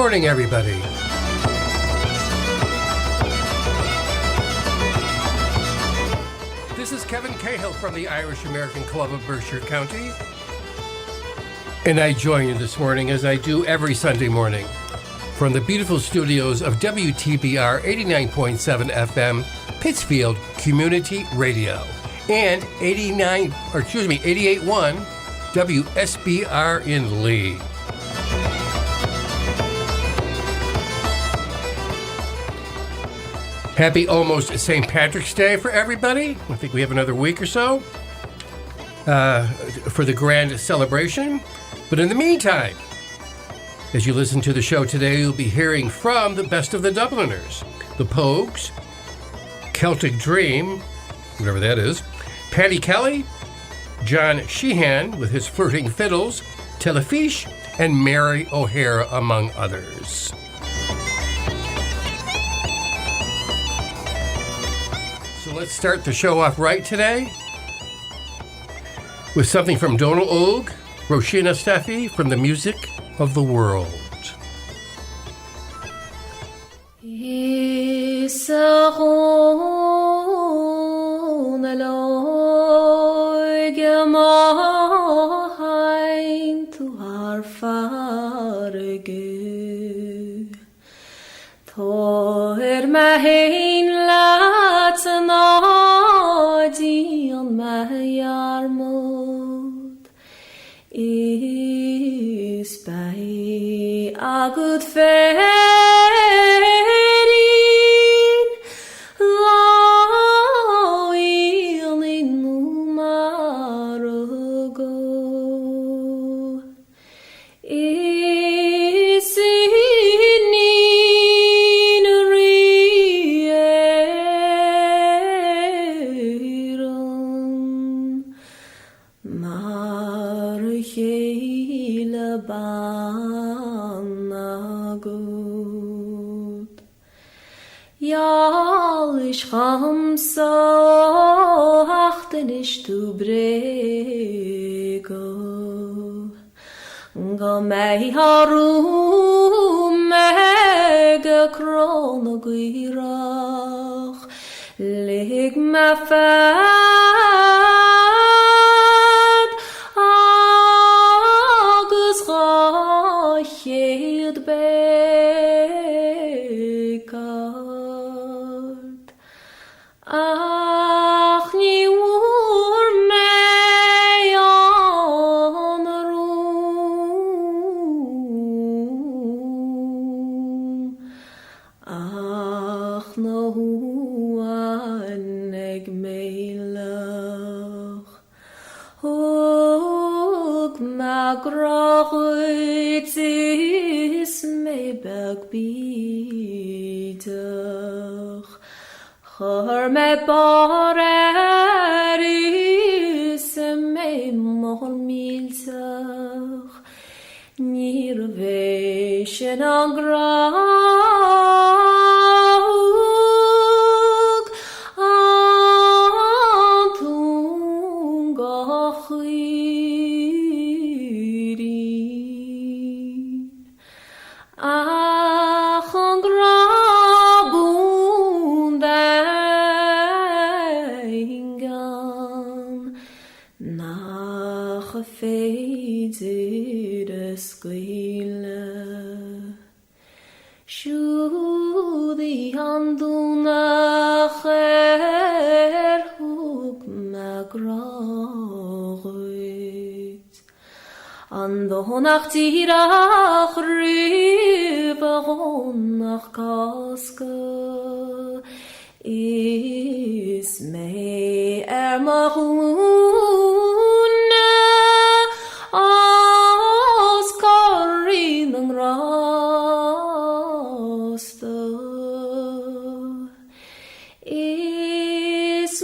morning, everybody. This is Kevin Cahill from the Irish American Club of Berkshire County. And I join you this morning, as I do every Sunday morning, from the beautiful studios of WTBR 89.7 FM, Pittsfield Community Radio, and 88.1 WSBR in Lee. Happy almost St. Patrick's Day for everybody. I think we have another week or so for the grand celebration. But in the meantime, as you listen to the show today, you'll be hearing from the best of the Dubliners, the Pogues, Celtic Dream, whatever that is, Paddy Kelly, John Sheehan with his flirting fiddles, Telefiche, and Mary O'Hara, among others. So let's start the show off right today with something from Donal Óg, Roisin Steffi from the Music of the World. Is bij a good ferin lo in numarogo is in rieron mar hele banagut yal ish khamsa achten ish tu brego ga mei harum mega kronogirach lig ma fat agus rochid bekard ach ni wur mei on room ach no aneg meilach Hog magrach is me bag bidach Chor me borer is me mol miltach Nir veshen an grach Antun gachiri Ach an grabun dengan nach a feidir esquile Shudi handunach hug magrachit Andonach tirach rüberunach kaske is me mahune as korin rasta is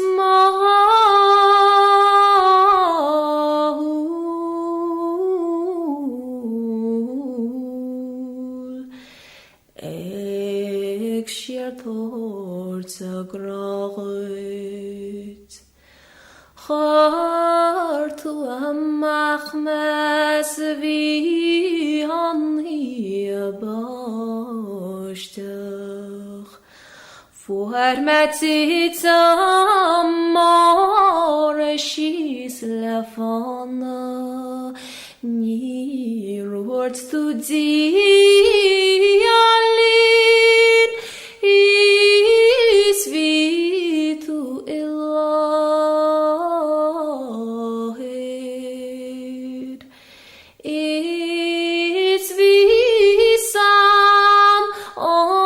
Ek shirt towards a grogit Chart to a machmes vi on here Dostoch for Matita Morishis Lafana near words to Dialin is vitu Elohid. It's visam onam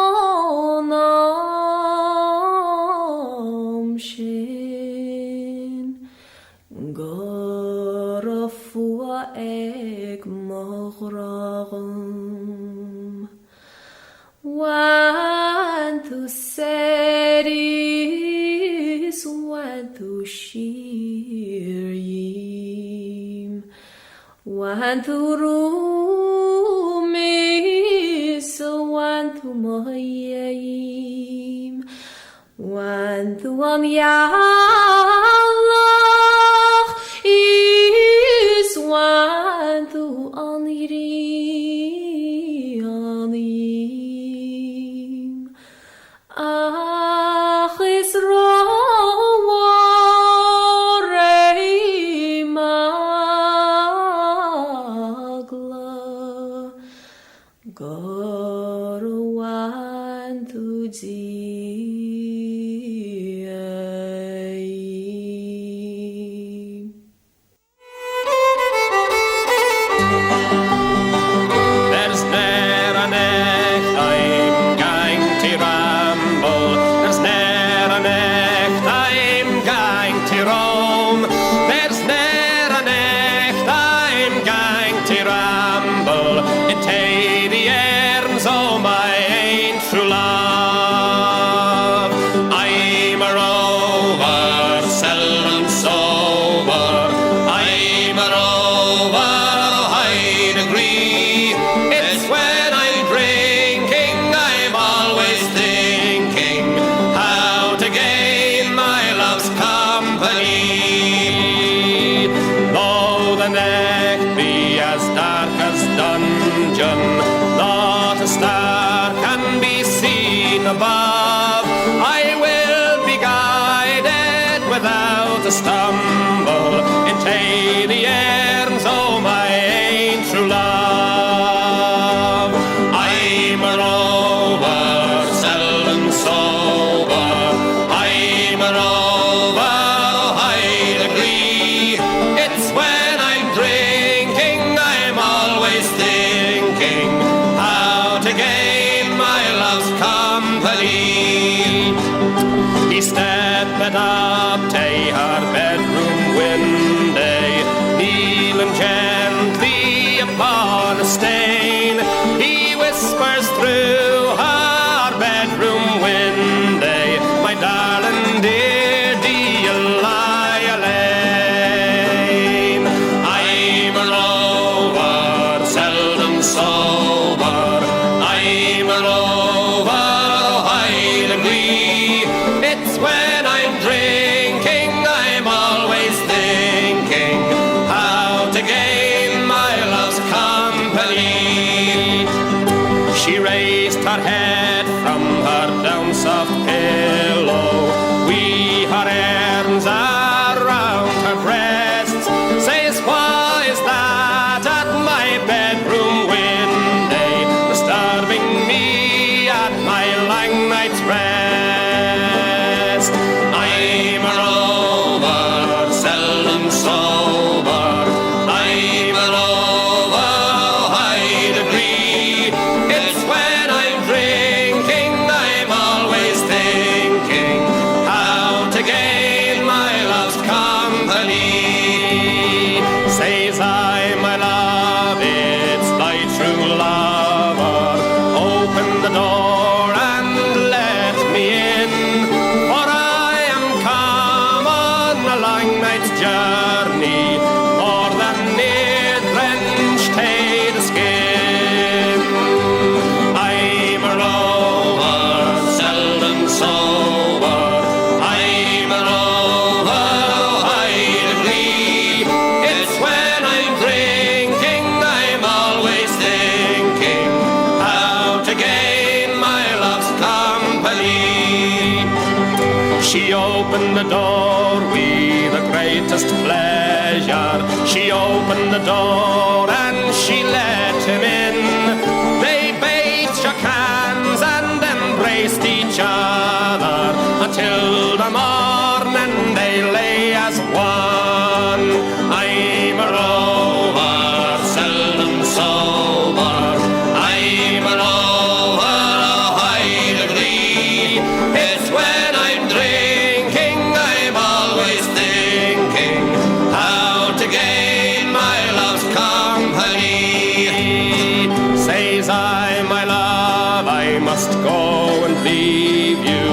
shin gorafua eg maghragum want to seris want to shirim want to rumis want to mayim want to amyalach is want to anirim ach is Gorowan to There's ne'er an echt I'm going to ramble. There's ne'er an echt I'm going to roam. There's ne'er an echt I'm going to ramble. It take the errands o' my ain't true love. I'm a rover, seldom sober. I'm a rover, oh, I'd agree. It's when I'm drinking, I'm always thinking how to gain my love's company. Though the neck be as dark as dungeon, not a star can be seen above. I will be guided without a stumble into the errands o' my ain't true love. I'm a rover, seldom sober. I'm a rover, oh, I'd agree. It's when I'm drinking, I'm always thinking how to gain my love's company. He stepped up to her bedroom window, kneeling gently upon a stain. He whispers through her bedroom window, my darling dear, do you lie alone? I'm a rover, seldom sober. I'm a rover, oh, I'd agree. It's when I'm drinking She opened the door with the greatest pleasure. She opened the door and she let him in. They both shook hands and embraced each other until the morning they lay as one. I'm a rover, seldom sober. I'm a rover, a high degree. It's when I'm drinking, I'm always thinking how to gain my love's company. Says I, my love, I must go and leave you.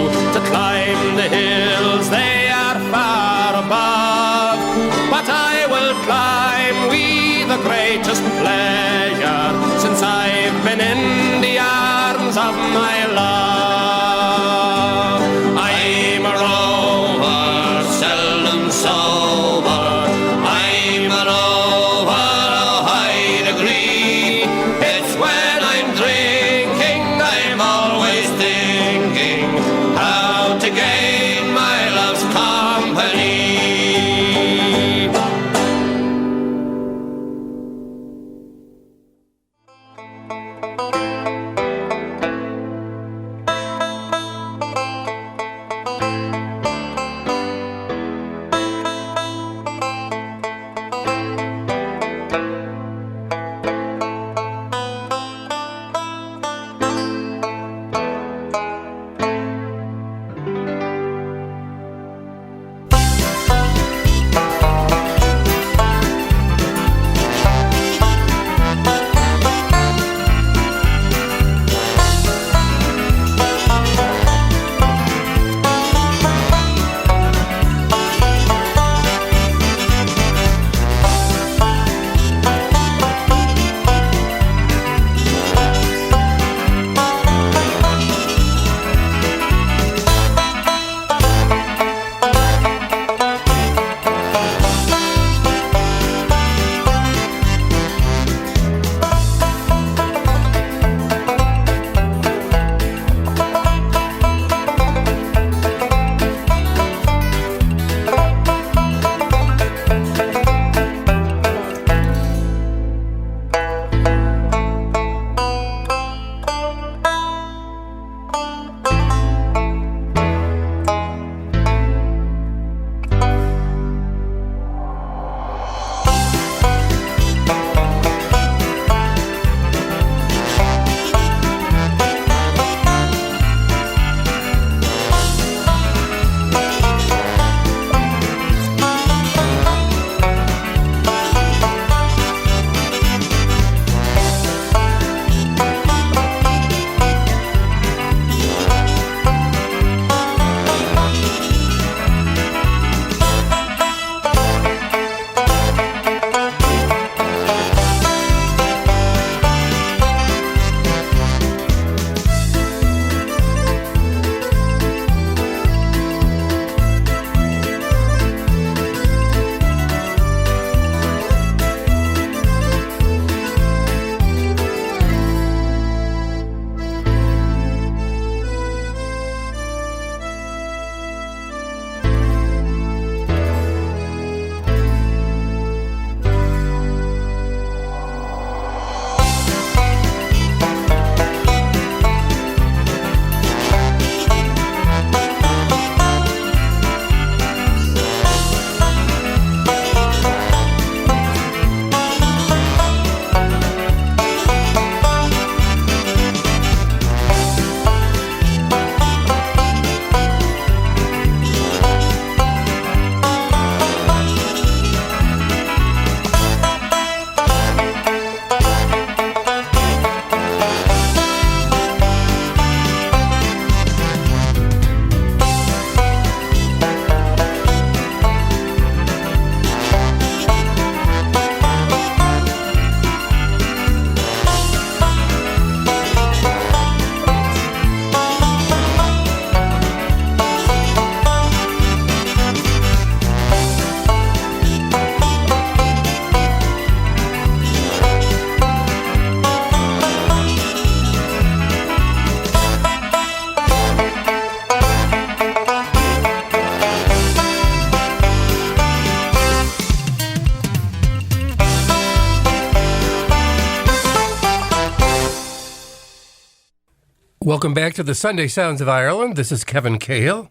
Welcome back to the Sunday Sounds of Ireland. This is Kevin Cahill.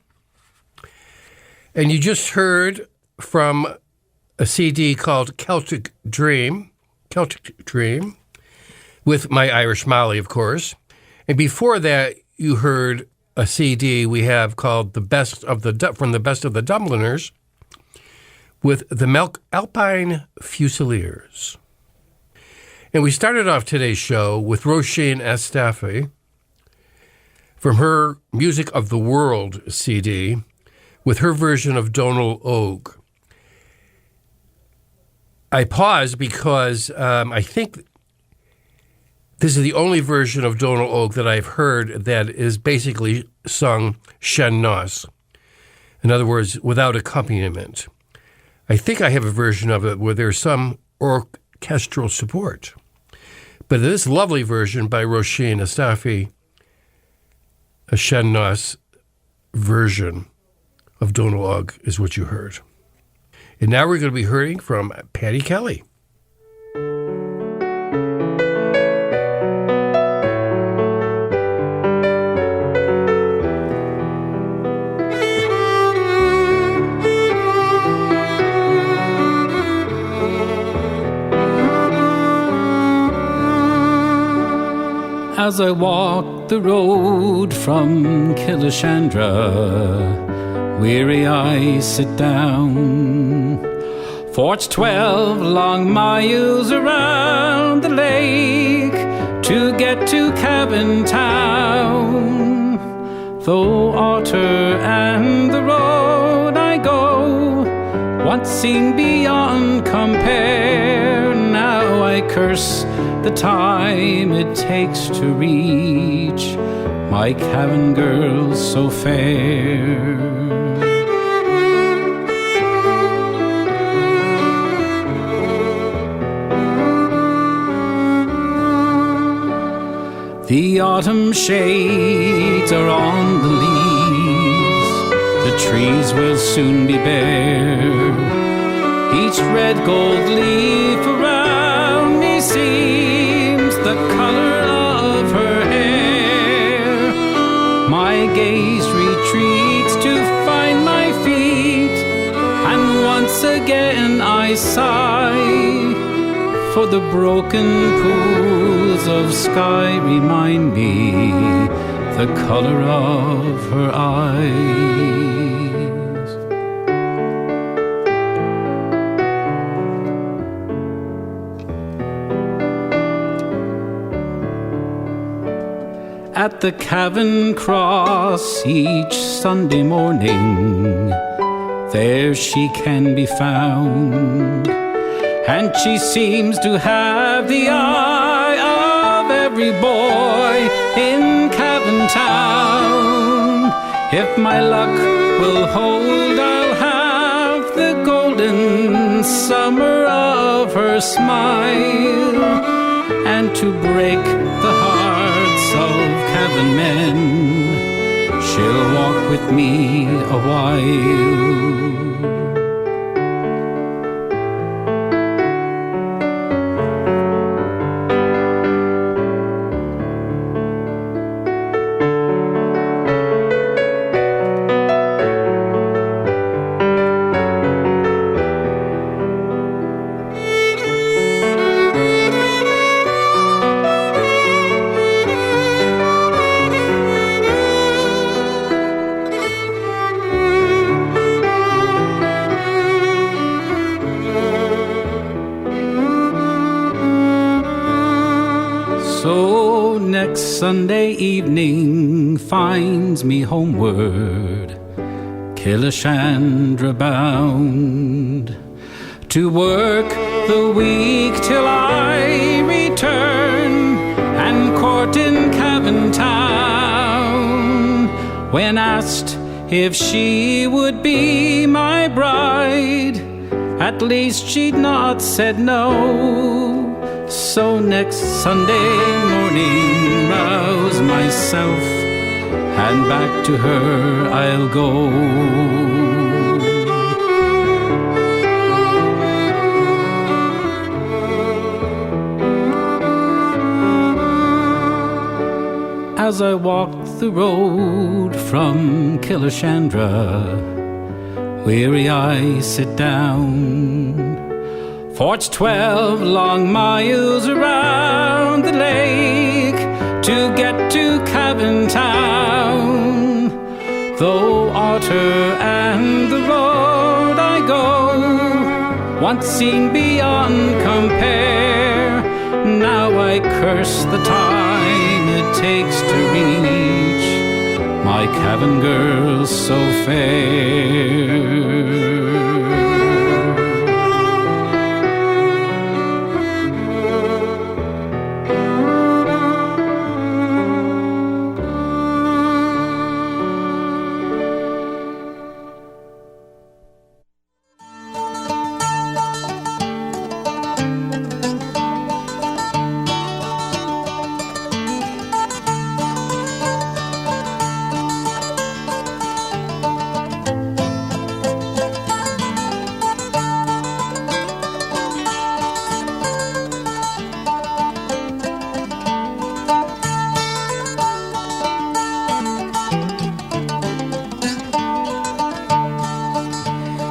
And you just heard from a CD called Celtic Dream, with my Irish Molly, of course. And before that, you heard a CD we have called from the Best of the Dubliners, with the Alpine Fusiliers. And we started off today's show with Roisin Astafi from her Music of the World CD with her version of Donal Óg. I paused because I think this is the only version of Donal Óg that I've heard that is basically sung sean nos. In other words, without accompaniment. I think I have a version of it where there's some orchestral support. But this lovely version by Roisin Astafi, a sean nos version of Donal Óg is what you heard. And now we're going to be hearing from Paddy Kelly. As I walk the road from Killashandra, weary I sit down. For it's 12 long miles around the lake to get to Cavan town. Though Otter and the road I go once seemed beyond compare, now I curse the time it takes to reach my Cavan girl so fair. The autumn shades are on the leaves, the trees will soon be bare. Each red gold leaf around me seems the color of her hair. My gaze retreats to find my feet, and once again I sigh, for the broken pools of sky remind me the color of her eyes. At the Cavan Cross each Sunday morning, there she can be found, and she seems to have the eye of every boy in Cavan town. If my luck will hold, I'll have the golden summer of her smile, and to break the hearts of Cavan men, she'll walk with me a while. Sunday evening finds me homeward, Killashandra bound, to work the week till I return and court in Cavan town. When asked if she would be my bride, at least she'd not said no. So next Sunday morning, rouse myself, and back to her I'll go. as I walked the road from Killashandra, weary I sit down. For it's 12 long miles around the lake to get to Cavan Town. Though otter and the road I go once seen beyond compare, now I curse the time it takes to reach my Cavan girl so fair.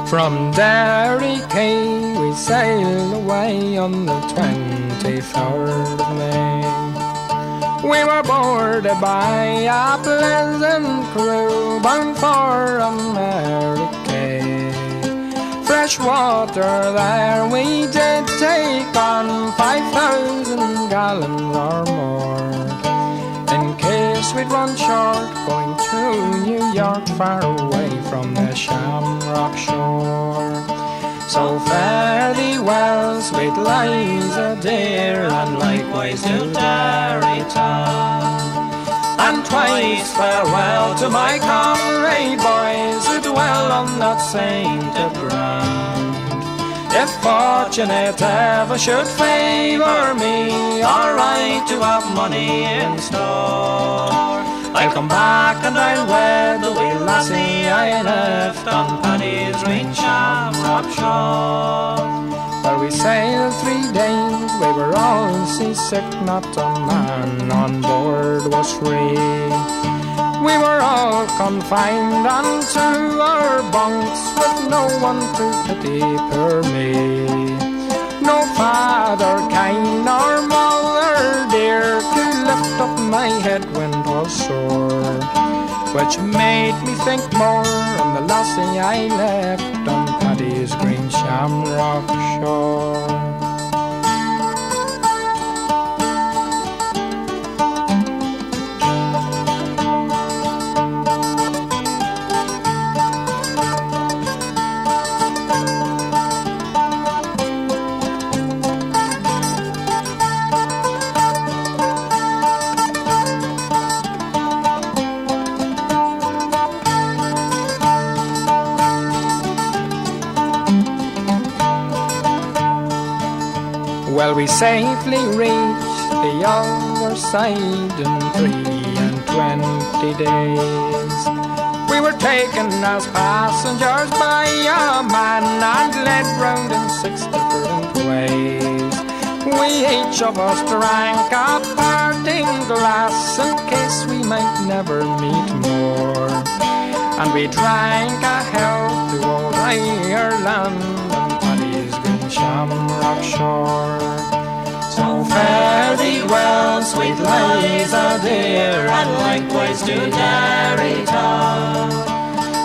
From Derry Quay we sailed away on the 23rd of May. We were boarded by a pleasant crew bound for America. Fresh water there we did take on 5,000 gallons or more, in case we'd run short going to New York, far away from the Shamrock shore. So fare thee well, sweet Liza dear, and likewise to Derry town. And twice farewell to my comrade boys who dwell on that sainted ground. If fortunate ever should favour me, alright to have money in store, I'll come back and I'll wed the wee lassie I left on Paddy's Green Shamrock shore. Where we sailed 3 days, we were all seasick, not a man on board was free. We were all confined unto our bunks, with no one to pity poor me. No father kind nor mother dear to lift up my head when 'twas sore, which made me think more on the lassie I left on Paddy's Green Shamrock shore. Well, we safely reached the other side in 23 days. We were taken as passengers by a man and led round in 6 different ways. We each of us drank a parting glass in case we might never meet more, and we drank a health to old Ireland and Paddy's Green Shamrock shore. So fare thee well, sweet Liza dear, and likewise to Derry town.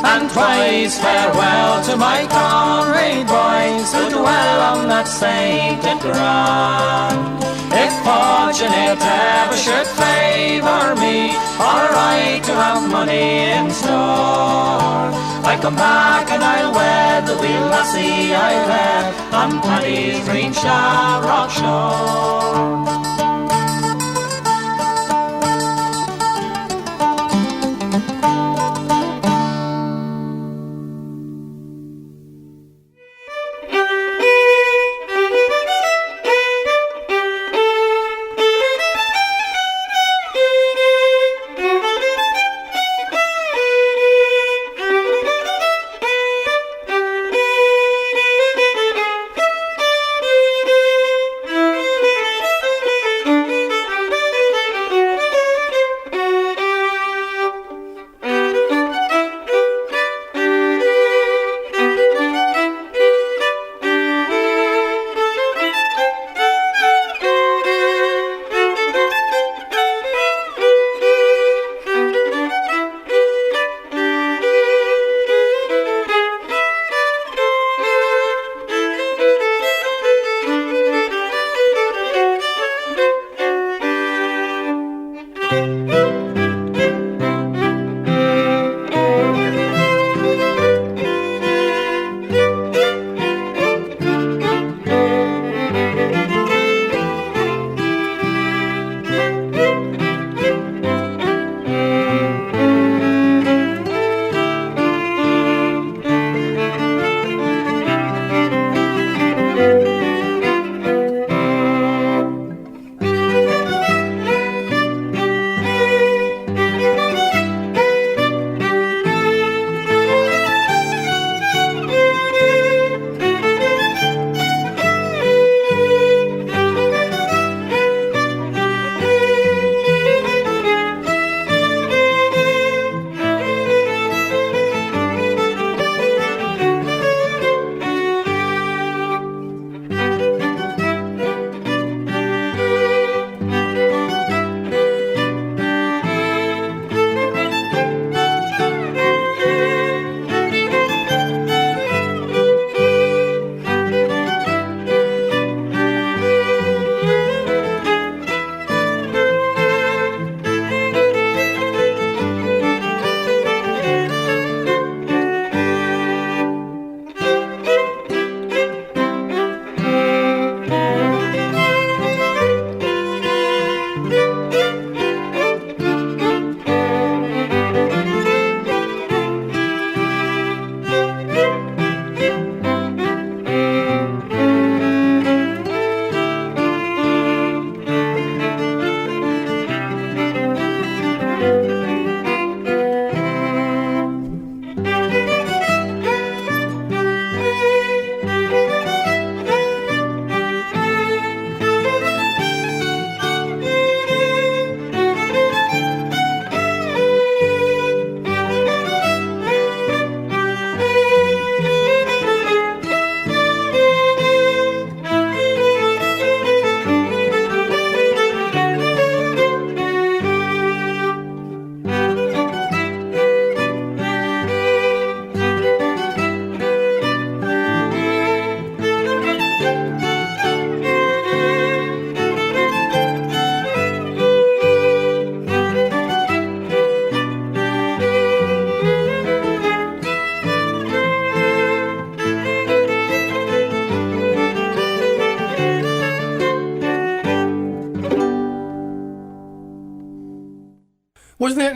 And twice farewell to my comrade boys who dwell on that sainted ground. If fortunate ever should favour me, alright to have money in store, I come back and I'll wed the wee lassie I left on Paddy's Green Shamrock shore.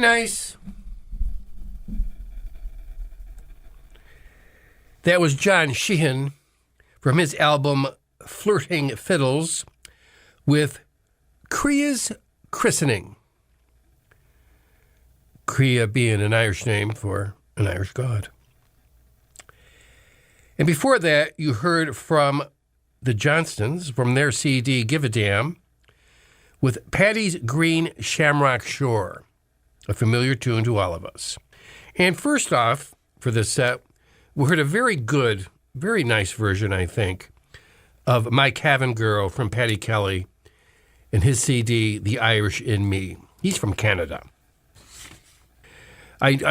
nice? That was John Sheehan from his album Flirting Fiddles with Crea's Christening. Crea being an Irish name for an Irish god. And before that, you heard from the Johnstons from their CD Give a Damn with Patty's Green Shamrock Shore, a familiar tune to all of us. And first off, for this set, we heard a very good, very nice version, I think, of My Cavan Girl from Paddy Kelly and his CD, The Irish in Me. He's from Canada. When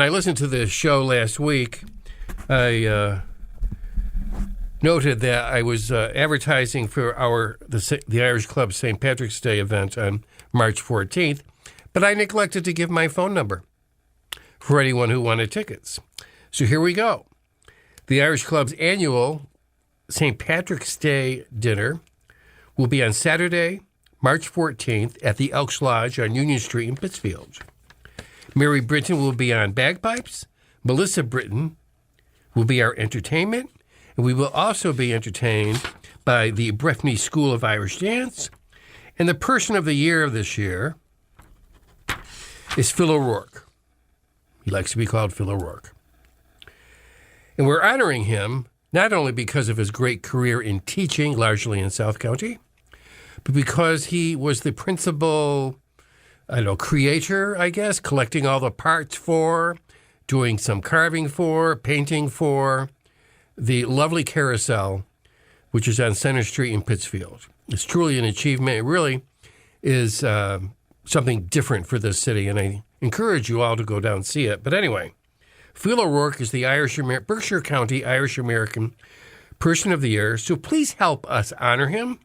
I listened to the show last week, I noted that I was advertising for the Irish Club St. Patrick's Day event on March 14th, but I neglected to give my phone number for anyone who wanted tickets. So here we go. The Irish Club's annual St. Patrick's Day dinner will be on Saturday, March 14th at the Elks Lodge on Union Street in Pittsfield. Mary Britton will be on bagpipes. Melissa Britton will be our entertainment. And we will also be entertained by the Breffni School of Irish Dance. And the person of the year of this year is Phil O'Rourke. He likes to be called Phil O'Rourke. And we're honoring him not only because of his great career in teaching, largely in South County, but because he was the principal, creator, I guess, collecting all the parts for, doing some carving for, painting for, the lovely carousel, which is on Center Street in Pittsfield. It's truly an achievement. It really is something different for this city, and I encourage you all to go down and see it. But anyway, Phil O'Rourke is the Berkshire County Irish American Person of the Year, so please help us honor him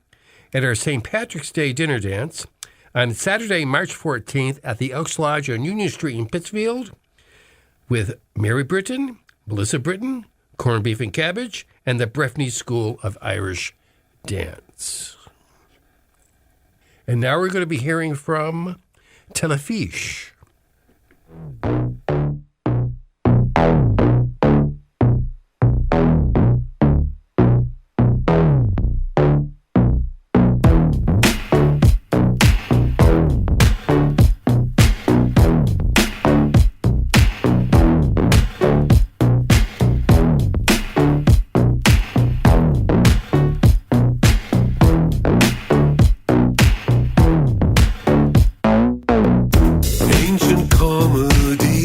at our St. Patrick's Day dinner dance on Saturday, March 14th at the Elks Lodge on Union Street in Pittsfield with Mary Britton, Melissa Britton, Corned Beef and Cabbage, and the Breffni School of Irish Dance. And now we're going to be hearing from Telefiche. Ancient comedy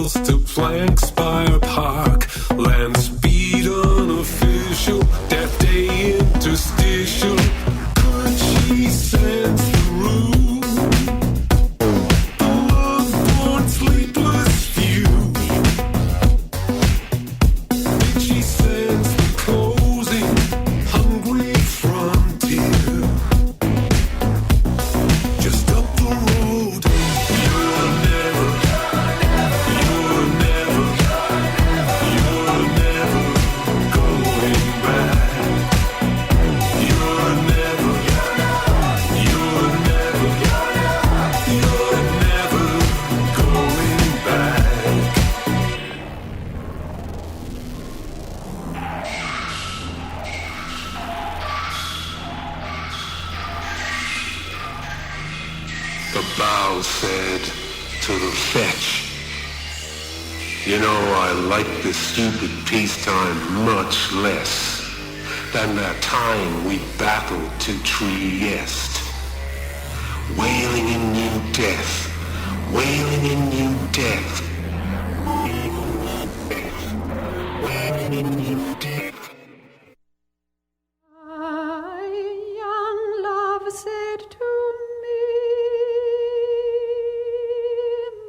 miles to Blankspire Park. Land speed unofficial, death day interstitial. Could she sense the room? The love-born sleepless few. Did she sense the closing, hungry frontier? Just up the road, you're never going back. You're never going back. The bow said to the fetch, you know, I like this stupid peacetime much less than that time we battled to Trieste. Wailing in new death, wailing in new death, wailing in new death. My young love said to me,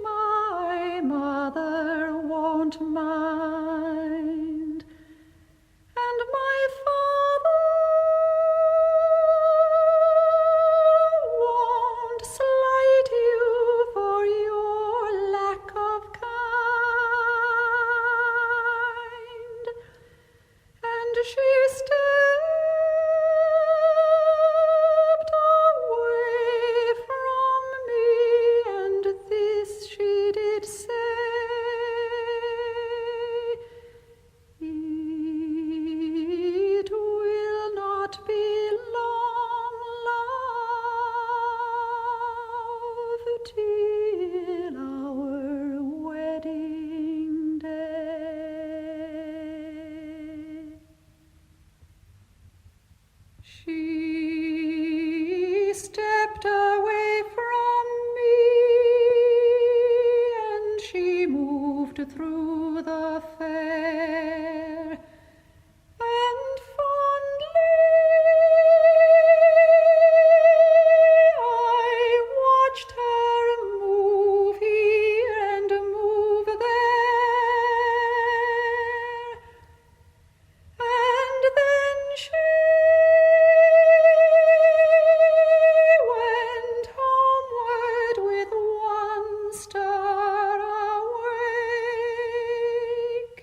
my mother won't mind, and my father won't slight you for your lack of kind. And she stepped away from me, and this she did say, it will not be long, love, till our wedding day. She stepped away from me, and she moved through the fair, and fondly I watched her move here and move there. And then she went homeward with one star awake.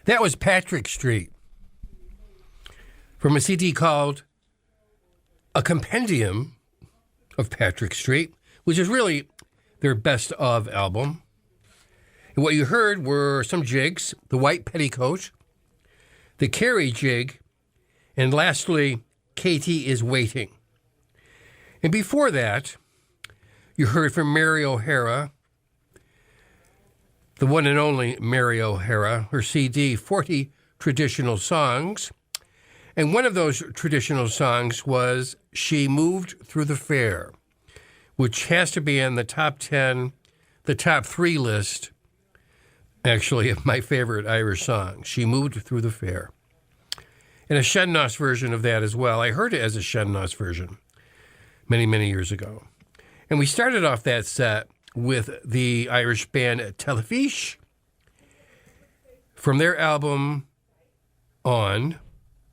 That was Patrick Street from a CD called A Compendium of Patrick Street, which is really their best of album. And what you heard were some jigs, the White Petticoat, the Carrie jig, and lastly, Katie is Waiting. And before that, you heard from Mary O'Hara, the one and only Mary O'Hara, her CD, 40 Traditional Songs. And one of those traditional songs was She Moved Through the Fair, which has to be in the top 10, the top 3 list, actually, of my favorite Irish songs. She Moved Through the Fair. And a Shennos version of that as well. I heard it as a Shennos version many, many years ago. And we started off that set with the Irish band Telefiche from their album On,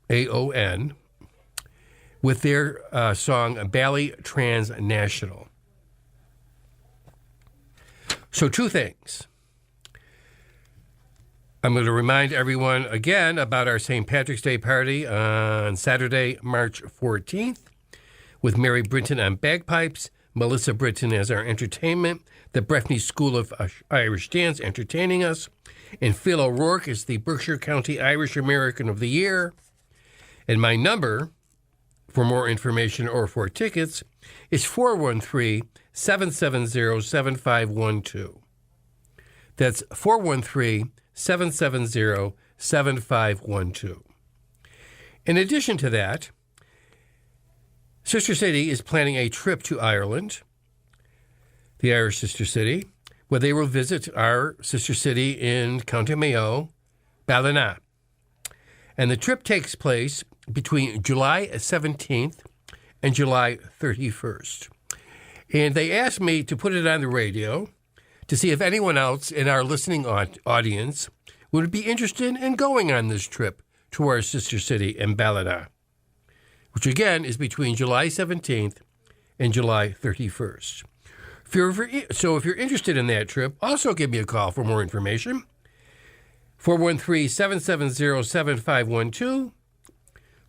AON, with their song Bally Transnational. So 2 things. I'm going to remind everyone again about our St. Patrick's Day party on Saturday, March 14th, with Mary Brinton on bagpipes, Melissa Britton as our entertainment, the Breffney School of Irish Dance entertaining us, and Phil O'Rourke is the Berkshire County Irish American of the Year. And my number for more information or for tickets is 413-770-7512. That's 413-770-7512. In addition to that, Sister City is planning a trip to Ireland, the Irish Sister City, where they will visit our sister city in County Mayo, Ballina. And the trip takes place between July 17th and July 31st. And they asked me to put it on the radio to see if anyone else in our listening audience would be interested in going on this trip to our sister city in Ballina, which again is between July 17th and July 31st. So if you're interested in that trip, also give me a call for more information. 413-770-7512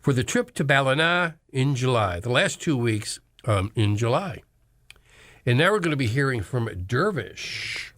for the trip to Ballina in July, the last 2 weeks in July. And now we're going to be hearing from Dervish.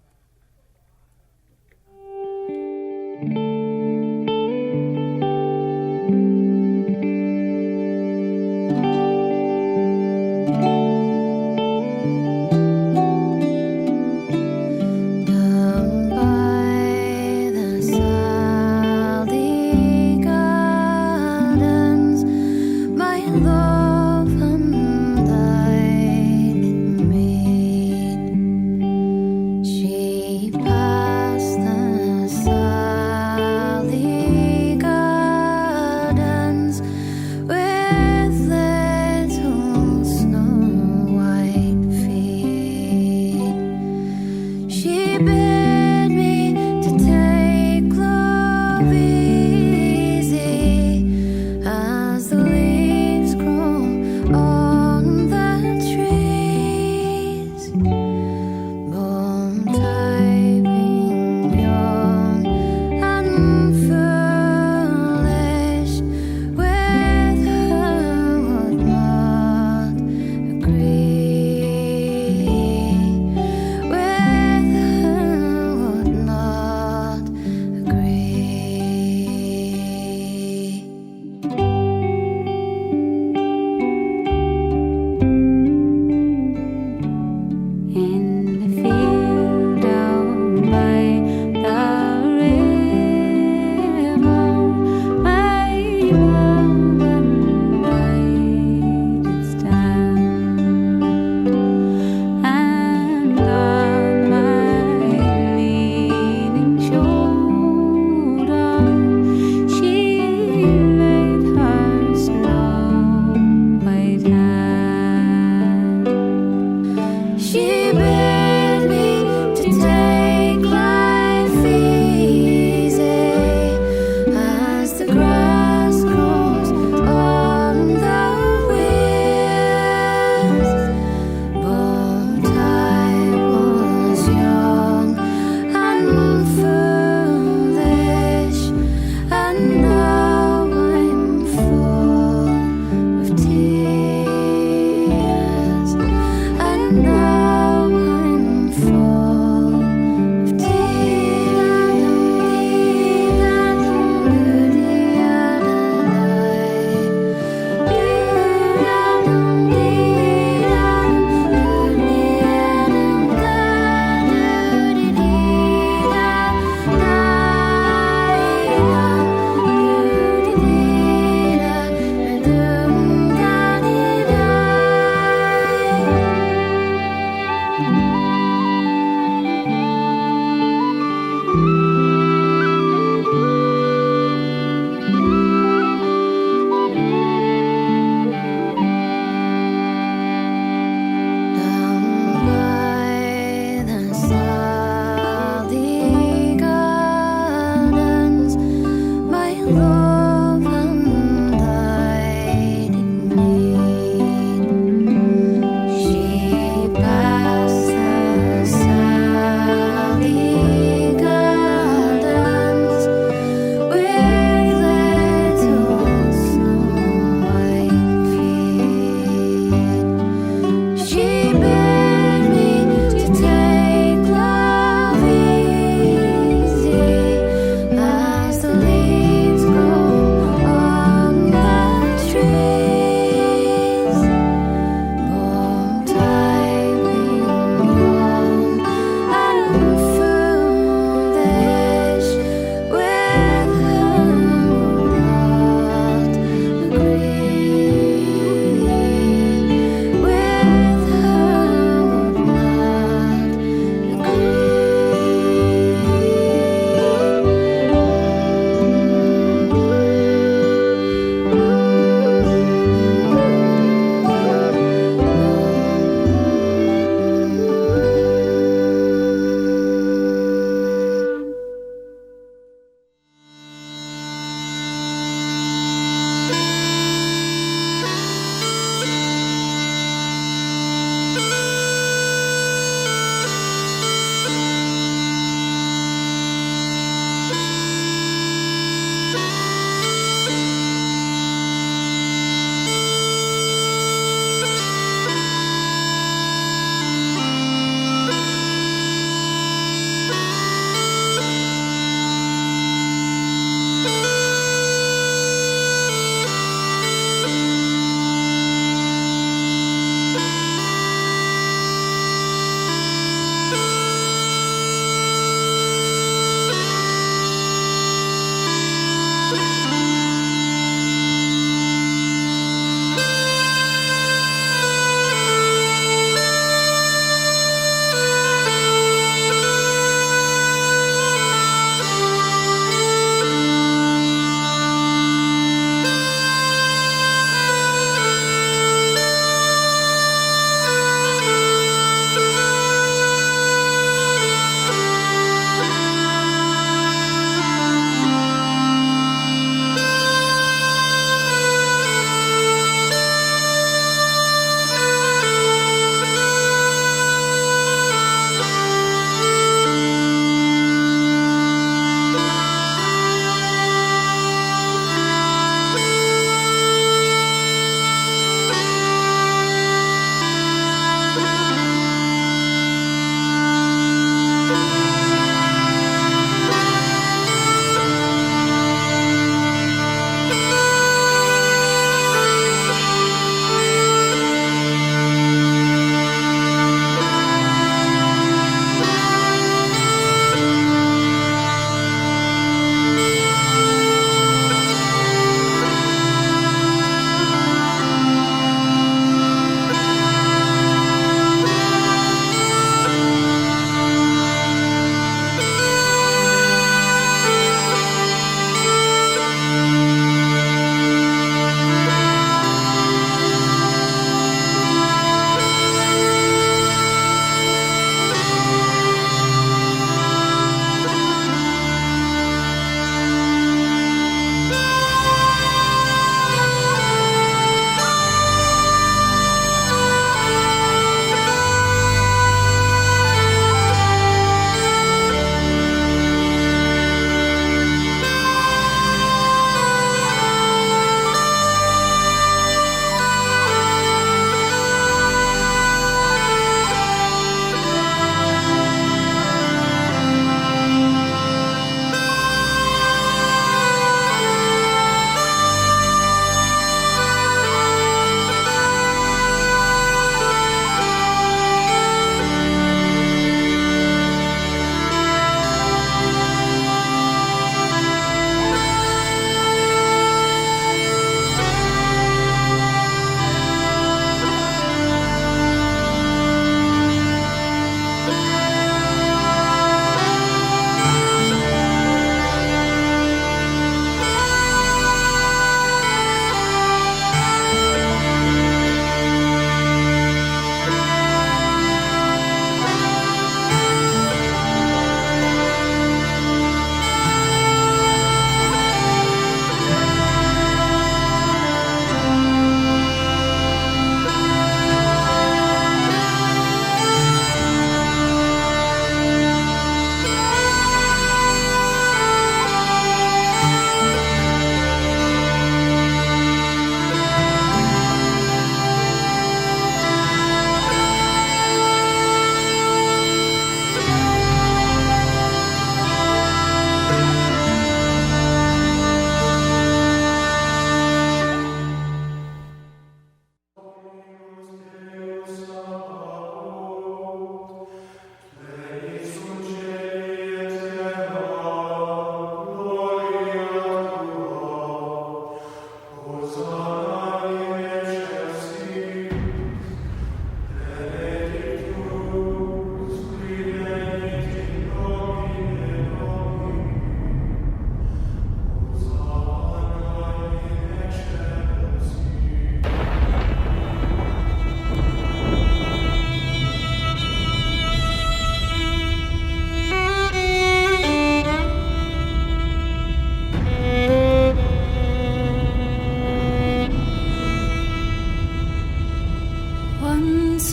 With little snow.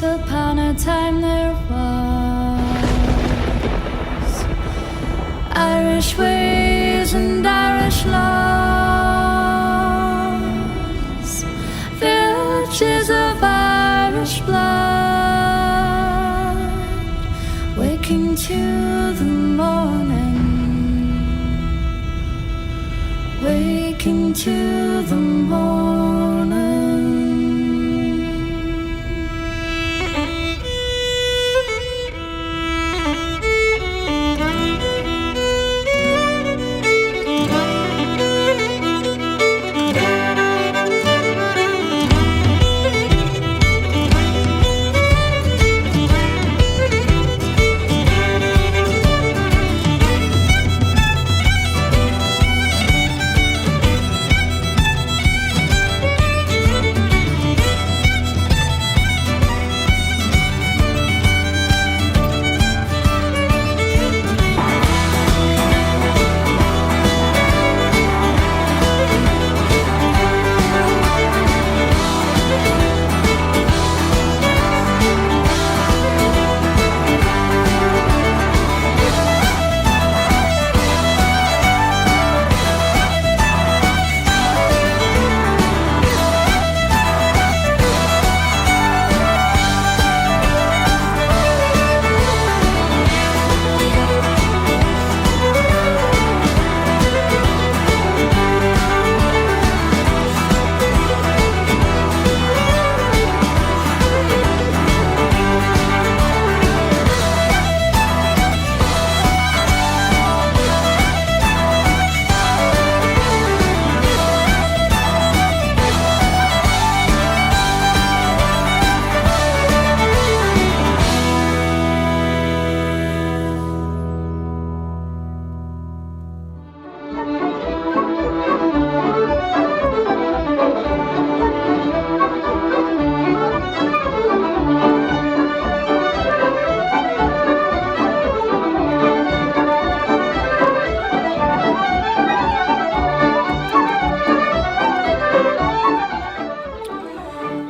upon a time there was Irish ways and Irish laws, villages of Irish blood, waking to the morning, waking to the morning.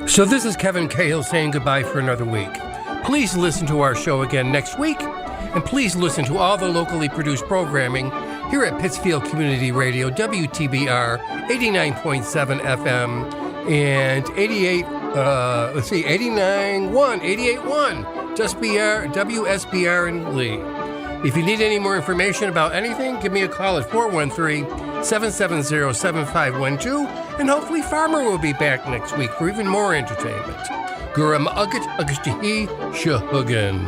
So this is Kevin Cahill saying goodbye for another week. Please listen to our show again next week, and please listen to all the locally produced programming here at Pittsfield Community Radio, WTBR 89.7 FM and 88.1 WSBR in Lee. If you need any more information about anything, give me a call at 413-770-7512, and hopefully Farmer will be back next week for even more entertainment. Gura ma'agat agashtihi shahugan.